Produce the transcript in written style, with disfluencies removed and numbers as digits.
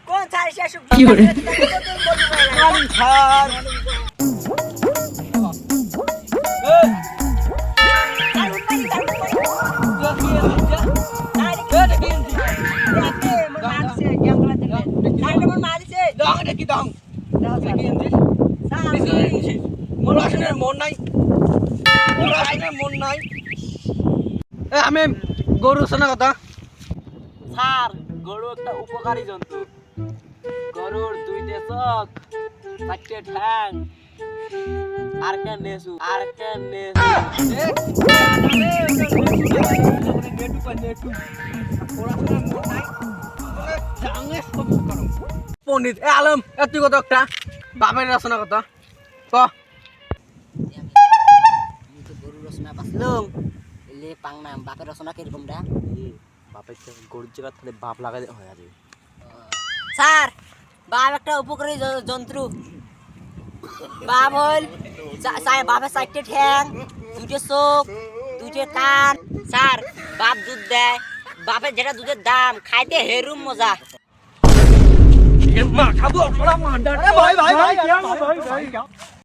কোন স্যার এসে আসুক কি করে? Morning sir. আমি গরু শোনা কথা স্যার গরু একটা উপকারী জন্তু গরুর দুইটা চোখ চারটে ঠ্যাং আর কে নেসু পণ্ডিত এ আলম এ তুই কত একটা বাপের রচনা কথা ক আমি তো গরুর রচনা পাসলুম এলে পাংনাম বাপের রচনা কিরকম রা বাপের গরুর জায়গা তাহলে বাপ লাগাই হয় আরে স্যার বাপ একটা উপকারী যন্ত্র বাপ হল বাপের চারটে ঠ্যাং দুটো চোখ দুটো কান স্যার বাপ দুধ দেয় বাপের যেটা দুধের দাম খাইতে হেরুম মজা মা খাবো ভাই ভাই ভাই